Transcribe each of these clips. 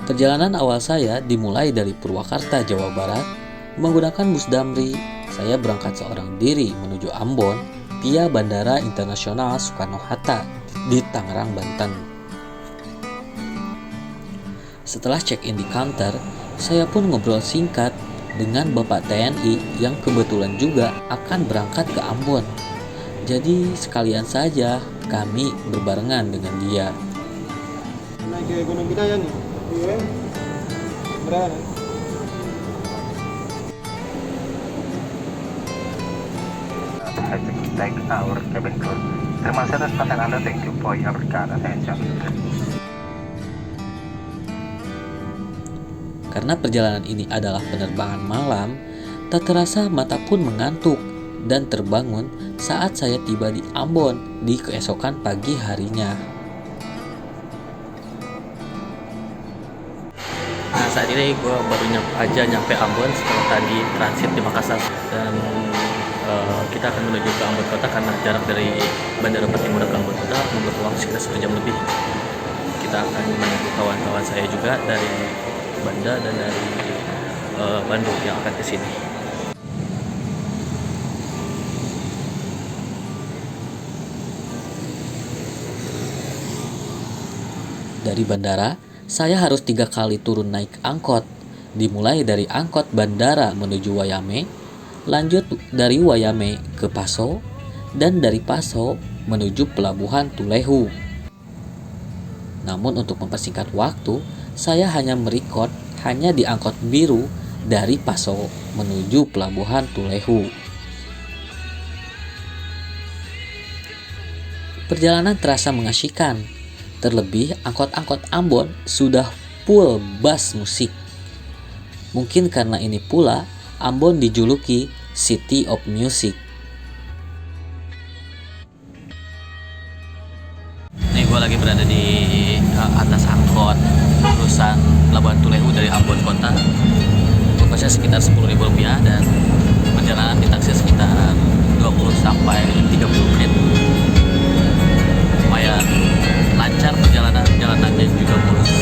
Perjalanan awal saya dimulai dari Purwakarta, Jawa Barat. Menggunakan bus Damri, saya berangkat seorang diri menuju Ambon via Bandara Internasional Soekarno-Hatta di Tangerang, Banten. Setelah check-in di counter, saya pun ngobrol singkat dengan Bapak TNI yang kebetulan juga akan berangkat ke Ambon. Jadi sekalian saja kami berbarengan dengan dia. Naik ke Gunung Bidaya nih. Iya. Berapa? Thank our cabin crew. Terima kasih atas perhatian Anda. Thank you for your kind attention. Karena perjalanan ini adalah penerbangan malam, tak terasa mata pun mengantuk dan terbangun saat saya tiba di Ambon di keesokan pagi harinya. Nah, saat ini gue baru nyampe Ambon setelah tadi transit di Makassar, dan kita akan menuju ke Ambon Kota karena jarak dari Bandara Patimura ke Ambon Kota membutuhkan waktu sekitar 1 jam lebih. Kita akan menunggu kawan-kawan saya juga dari Banda dan dari Bandung yang akan ke sini. Dari bandara, saya harus 3 kali turun naik angkot. Dimulai dari angkot bandara menuju Wayame, lanjut dari Wayame ke Paso, dan dari Paso menuju Pelabuhan Tulehu. Namun untuk mempersingkat waktu, saya hanya merekod hanya di angkot biru dari Paso menuju Pelabuhan Tulehu. Perjalanan terasa mengasyikkan. Terlebih angkot-angkot Ambon sudah full bass musik. Mungkin karena ini pula Ambon dijuluki City of Music. Nih gue lagi berada di atas angkot jurusan Pelabuhan Tulehu dari Ambon Kota. Ongkosnya sekitar Rp10.000 dan perjalanan di taksi sekitar 20 sampai 30 menit. Lumayan lancar jalanannya juga mulus.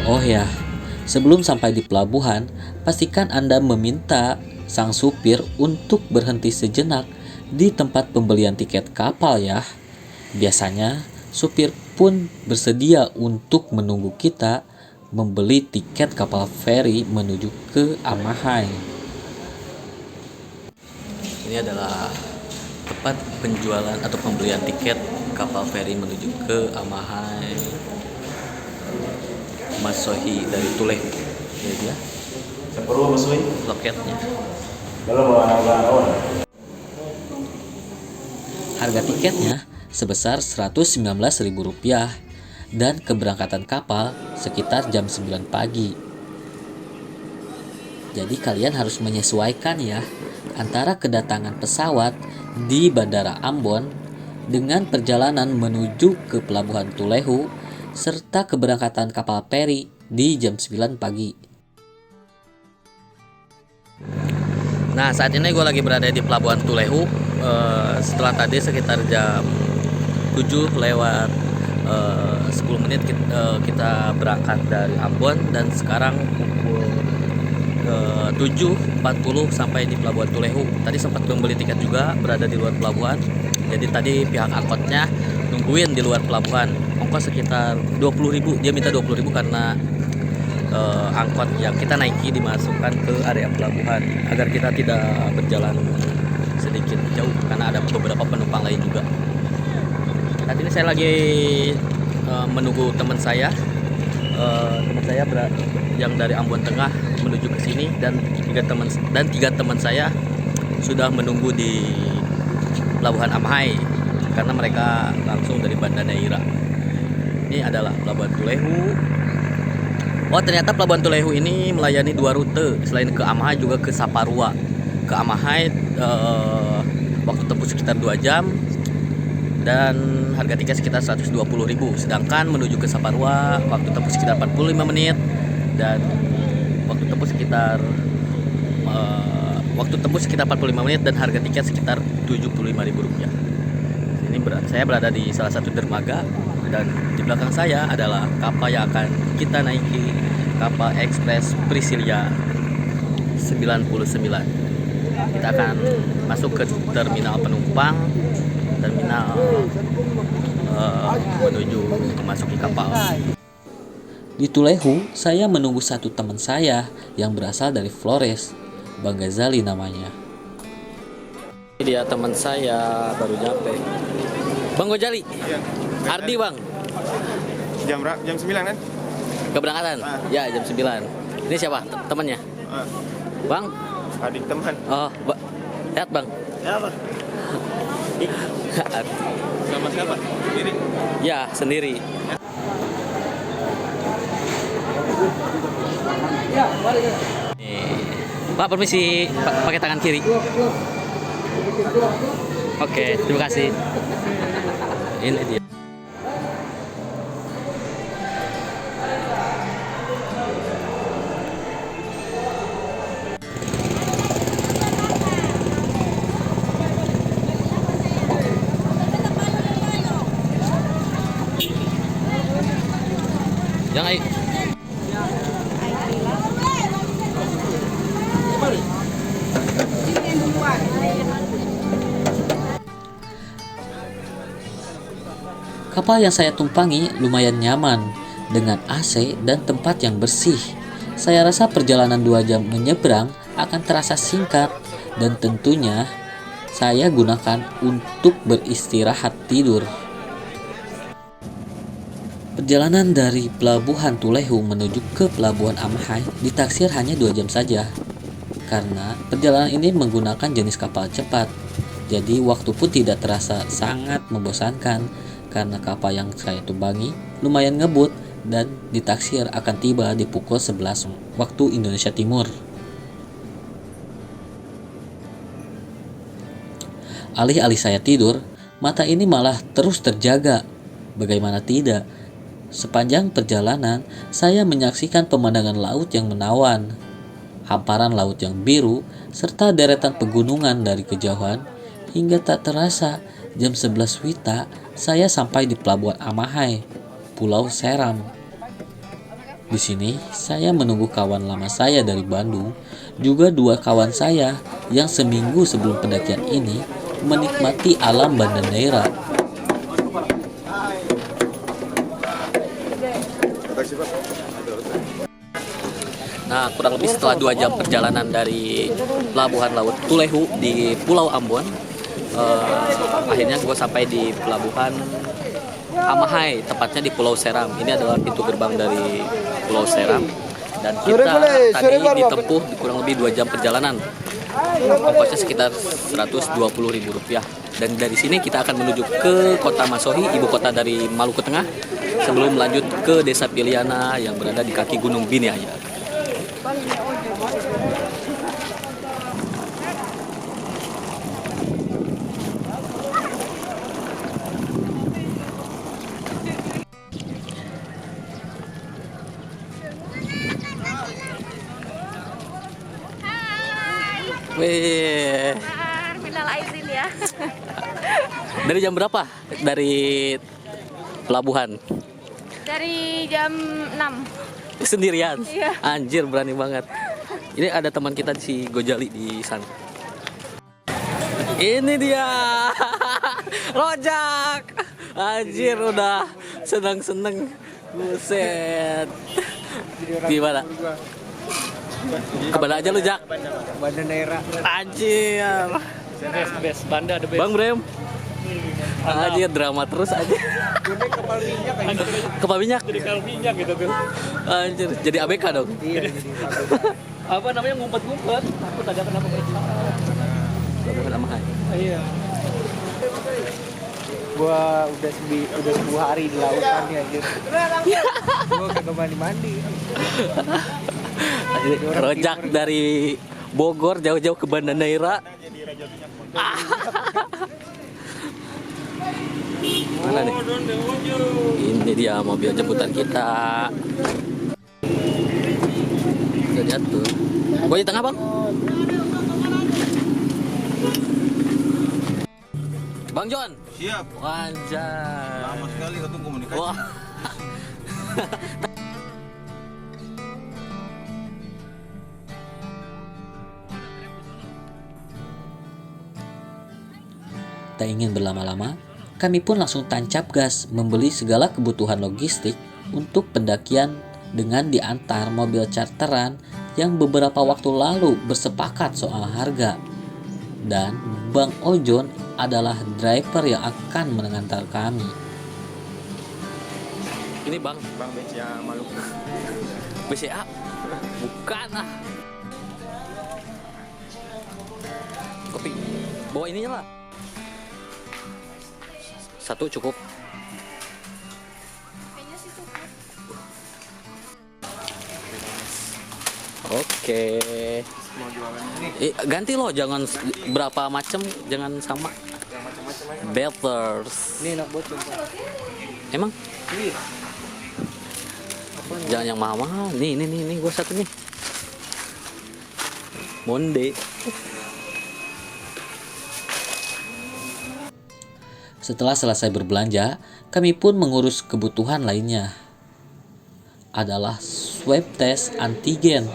Oh ya, sebelum sampai di pelabuhan, pastikan Anda meminta sang supir untuk berhenti sejenak di tempat pembelian tiket kapal ya. Biasanya, supir pun bersedia untuk menunggu kita membeli tiket kapal feri menuju ke Amahai. Ini adalah tempat penjualan atau pembelian tiket kapal feri menuju ke Amahai Masohi dari Tulehu. Ini dia Sepuluh Masohi. loketnya. Harga tiketnya sebesar Rp119.000 dan keberangkatan kapal sekitar jam 9 pagi. Jadi kalian harus menyesuaikan ya antara kedatangan pesawat di Bandara Ambon dengan perjalanan menuju ke Pelabuhan Tulehu serta keberangkatan kapal feri di jam 9 pagi. Nah, saat ini gue lagi berada di Pelabuhan Tulehu. Setelah tadi sekitar jam 7 lewat 10 menit kita berangkat dari Ambon, dan sekarang pukul 7.40 sampai di Pelabuhan Tulehu. Tadi sempat membeli tiket juga berada di luar pelabuhan. Jadi tadi pihak angkotnya nungguin di luar pelabuhan. Ongkos sekitar 20.000. Dia minta 20.000 karena angkot yang kita naiki dimasukkan ke area pelabuhan agar kita tidak berjalan sedikit jauh karena ada beberapa penumpang lain juga. Saat ini saya lagi menunggu teman saya. Yang dari Ambon Tengah menuju ke sini, dan tiga teman saya sudah menunggu di Pelabuhan Amahai karena mereka langsung dari Banda Neira. Ini adalah Pelabuhan Tulehu. Oh, ternyata Pelabuhan Tulehu ini melayani 2 rute, selain ke Amahai juga ke Saparua. Ke Amahai waktu tempuh sekitar 2 jam dan harga tiket sekitar 120.000. Sedangkan menuju ke Saparua waktu tempuh sekitar 45 menit dan waktu tempuh sekitar 45 menit dan harga tiket sekitar Rp75.000. Ini saya berada di salah satu dermaga Dan di belakang saya adalah kapal yang akan kita naiki, kapal Ekspres Priscilia 99. Kita akan masuk ke terminal penumpang, terminal menuju memasuki kapal. Di Tulehu, saya menunggu satu teman saya yang berasal dari Flores, Bang Ghazali namanya. Ini dia teman saya baru nyampe. Bang Ghazali, Iya. Ardi bang. Jam 9 kan? Keberangkatan? Ya jam 9. Ini siapa? Temannya? Bang? Adik teman. Oh, lihat bang. Ya, Bang. Sama siapa? Sendiri. Ya sendiri. Pak permisi, pakai tangan kiri. Oke, terima kasih. Ini dia. Yang ai. Kapal yang saya tumpangi lumayan nyaman dengan AC dan tempat yang bersih. Saya rasa perjalanan 2 jam menyeberang akan terasa singkat dan tentunya saya gunakan untuk beristirahat tidur. Perjalanan dari Pelabuhan Tulehu menuju ke Pelabuhan Amhai ditaksir hanya 2 jam saja. Karena perjalanan ini menggunakan jenis kapal cepat. Jadi waktu pun tidak terasa sangat membosankan karena kapal yang saya tumpangi lumayan ngebut dan ditaksir akan tiba di pukul 11 waktu Indonesia Timur. Alih-alih saya tidur, mata ini malah terus terjaga. Bagaimana tidak? Sepanjang perjalanan, saya menyaksikan pemandangan laut yang menawan, hamparan laut yang biru, serta deretan pegunungan dari kejauhan, hingga tak terasa jam 11 WITA saya sampai di Pelabuhan Amahai, Pulau Seram. Di sini, saya menunggu kawan lama saya dari Bandung, juga 2 kawan saya yang seminggu sebelum pendakian ini menikmati alam Banda Neira. Nah, kurang lebih setelah 2 jam perjalanan dari Pelabuhan Laut Tulehu di Pulau Ambon, akhirnya gue sampai di Pelabuhan Amahai, tepatnya di Pulau Seram. Ini adalah pintu gerbang dari Pulau Seram. Dan kita tadi ditempuh kurang lebih 2 jam perjalanan. Ongkosnya sekitar Rp120.000. Dan dari sini kita akan menuju ke Kota Masohi, ibu kota dari Maluku Tengah, sebelum lanjut ke Desa Piliana yang berada di kaki Gunung Biniaya. Wih. Minal aizin ya. Dari jam berapa? Dari pelabuhan? Dari jam 6. Sendirian? Iya. Anjir, berani banget. Ini ada teman kita si Gojali di sana. Ini dia. Rojak. Anjir, udah seneng-seneng. Buset. Gimana? Kemana aja lu, Jak? Banda Neira. Anjir. Best Banda the best. Bang Brem. Anjir, drama terus aja. Kapal minyak kayak gitu. Kapal minyak? Jadi kapal minyak gitu tuh. Anjir, jadi ABK dong? Iya, jadi apa namanya ngumpet-ngumpet. Takut ada kenapa Pelabuhan Amahai. Iya. Gua udah 10 hari di lautan ya anjir. Gua kagak mandi-mandi. Rojak dari Bogor jauh-jauh ke Banda Neira. Mana nih? Ini dia mobil jemputan kita. Udah lihat tuh. Gua di tengah, Bang. Bang John. Siap. Anjay. kali katong komunikasi. Wah. Tak ingin berlama-lama, kami pun langsung tancap gas membeli segala kebutuhan logistik untuk pendakian dengan diantar mobil charteran yang beberapa waktu lalu bersepakat soal harga. Dan Bang Ojon adalah driver yang akan mengantar kami. Ini Bang BCA Maluku. BCA? Bukan ah. Kopi. Bawa ininya lah. Satu cukup. Oke. Mau jualan ini Ganti loh, jangan berapa macam, jangan sama. yang macam-macam aja. Betters. Ini enak buat coba. Emang? Ini apa nih? Jangan yang mahal-mahal. Nih, gua satu nih. Monde. Setelah selesai berbelanja, kami pun mengurus kebutuhan lainnya. Adalah swab tes antigen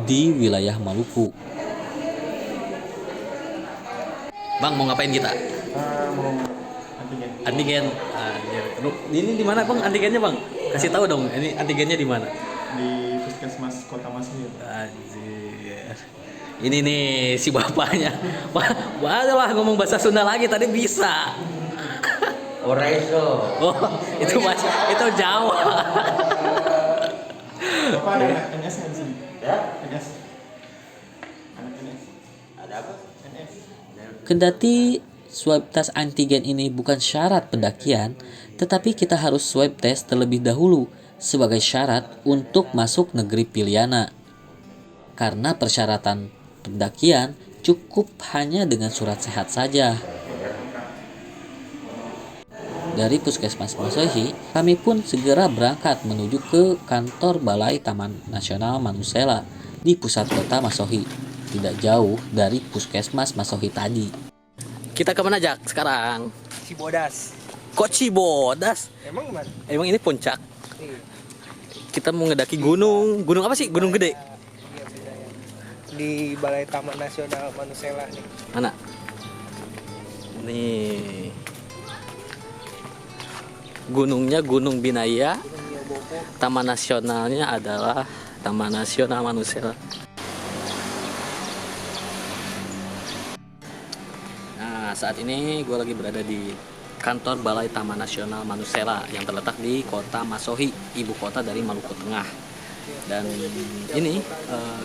di wilayah Maluku. Bang, mau ngapain kita? Mau antigen. Antigen. Ini di mana Bang antigennya Bang? Kasih tahu dong. Ini antigennya di mana? Di Puskesmas Kota Masmur. Anjir. Ini nih si bapaknya. Wah, lah ngomong bahasa Sunda lagi tadi bisa. Oreso. Oh, itu itu Jawa. Bapak ada anak NS nggak di sini? Ya? NS. Anak NS. Ada apa? NS. Kendati swab tes antigen ini bukan syarat pendakian, tetapi kita harus swab tes terlebih dahulu sebagai syarat untuk masuk negeri Piliana. Karena persyaratan pendakian cukup hanya dengan surat sehat saja. Dari Puskesmas Masohi, kami pun segera berangkat menuju ke kantor Balai Taman Nasional Manusela di pusat kota Masohi, tidak jauh dari Puskesmas Masohi tadi. Kita kemana Jak sekarang? Cibodas. Kok Cibodas? Emang gimana? Emang ini puncak. Iya. Kita mau ngedaki gunung. Gunung apa sih? Gunung gede. Iya, beda ya. Di Balai Taman Nasional Manusela nih. Mana? Nih. Gunungnya Gunung Binaya. Taman nasionalnya adalah Taman Nasional Manusela. Nah, saat ini gue lagi berada di kantor Balai Taman Nasional Manusela yang terletak di kota Masohi, ibu kota dari Maluku Tengah. Dan ini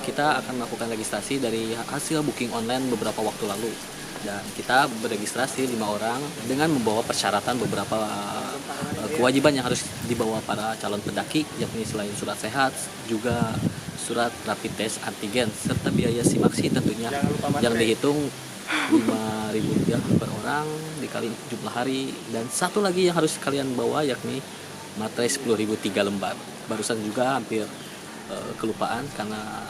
kita akan melakukan registrasi dari hasil booking online beberapa waktu lalu. Dan kita beregistrasi 5 orang dengan membawa persyaratan beberapa kewajiban yang harus dibawa para calon pendaki, yakni selain surat sehat juga surat rapid test antigen serta biaya simaksi tentunya yang dihitung Rp5.000 per orang dikali jumlah hari. Dan satu lagi yang harus kalian bawa yakni materai 10.000 3 lembar. Barusan juga hampir kelupaan karena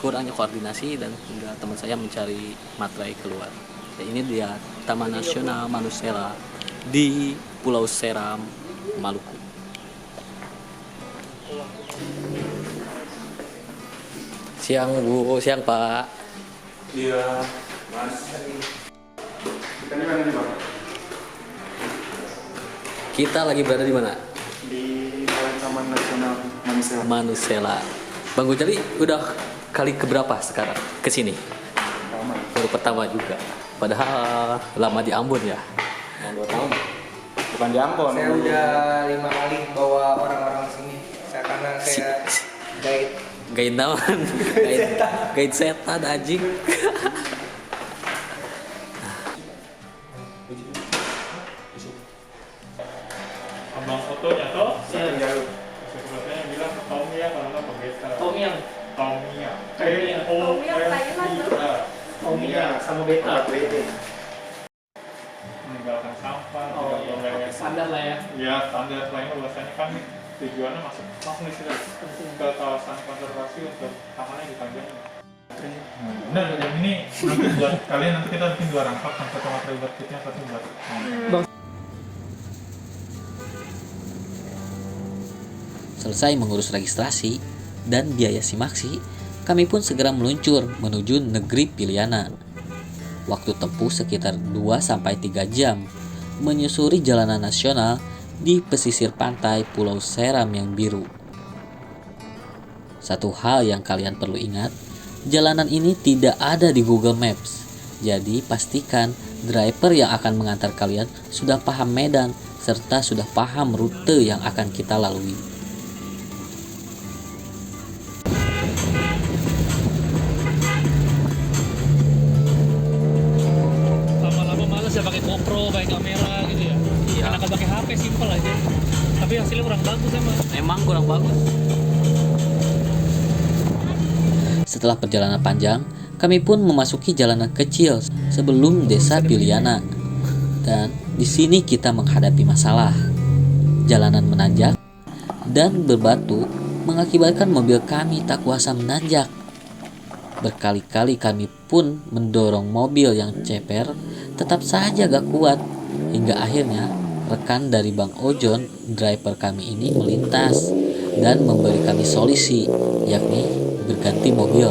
kurangnya koordinasi dan hingga teman saya mencari materai keluar. Ya, ini dia Taman Nasional Manusela di Pulau Seram, Maluku. Siang Bu, siang Pak. Iya, Mas. Kita di mana nih, Bang? Kita lagi berada di mana? Di Balai Taman Nasional Manusela. Manusela. Bang Gojali udah kali keberapa sekarang ke sini? Baru pertama juga. Padahal lama di Ambon ya. 2 tahun. Bukan di Ambon. Saya udah 5 kali bawa orang-orang sini. Karena saya guide. Guide naon? Guide setan anjing. Abang fotonya toh? Iya. Sebelumnya bilang Tomia kalau nggak Pegeta. Tomia. Tomia. Tomia sama beta. Meninggalkan sampah. Standar lah ya. Ya standar lainnya biasanya kan tujuannya masuk di sini ke kawasan konservasi untuk tamannya dipanjangin. Nah, yang ini nanti buat kalian nanti kita bikin 2 rangkap, satu materi buat kitnya, satu buat Selesai mengurus registrasi dan biaya simaksi, kami pun segera meluncur menuju negeri Piliana. Waktu tempuh sekitar 2-3 jam menyusuri jalanan nasional di pesisir pantai Pulau Seram yang biru. Satu hal yang kalian perlu ingat, jalanan ini tidak ada di Google Maps. Jadi pastikan driver yang akan mengantar kalian sudah paham medan serta sudah paham rute yang akan kita lalui. Lama-lama males ya pakai GoPro, pakai kamera gitu ya. Iya. Enakan pakai HP simple aja. Tapi hasilnya kurang bagus emang. Emang kurang bagus. Setelah perjalanan panjang, kami pun memasuki jalanan kecil sebelum desa Piliana. Dan di sini kita menghadapi masalah. Jalanan menanjak dan berbatu mengakibatkan mobil kami tak kuasa menanjak. Berkali-kali kami pun mendorong mobil yang ceper, tetap saja gak kuat. Hingga akhirnya rekan dari Bang Ojon, driver kami ini melintas dan memberi kami solusi, yakni berganti mobil.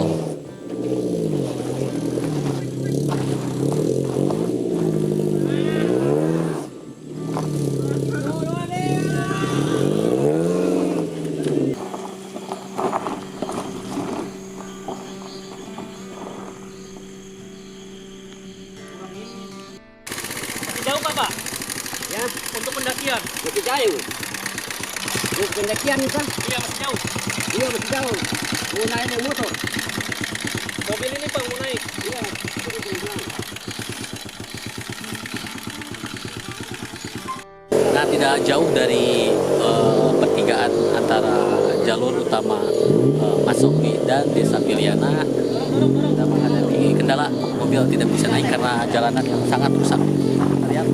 Jauh Pak? Ya. Untuk pendakian? Masih jauh. Untuk pendakian itu? Iya masih jauh. Iya masih jauh. Mau naik motor. Mobil ini Bang mau naik. Iya. Nah, tidak jauh dari pertigaan antara jalur utama Masoki dan desa Piliana, kita menghadapi kendala mobil tidak bisa naik karena jalanan yang sangat rusak. Lihat.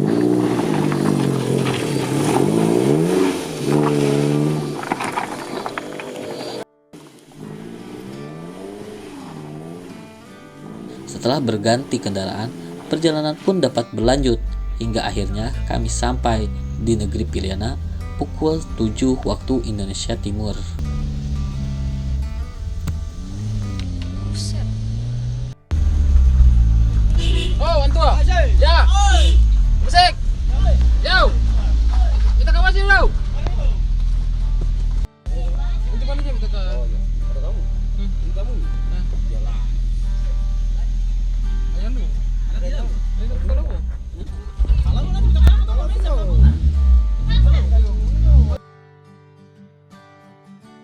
Setelah berganti kendaraan, perjalanan pun dapat berlanjut hingga akhirnya kami sampai di negeri Piliana pukul 7 waktu Indonesia Timur. Oh, antua. Ya. Musik. Yo. Kita kawasin lo. Untuk mana kita ke?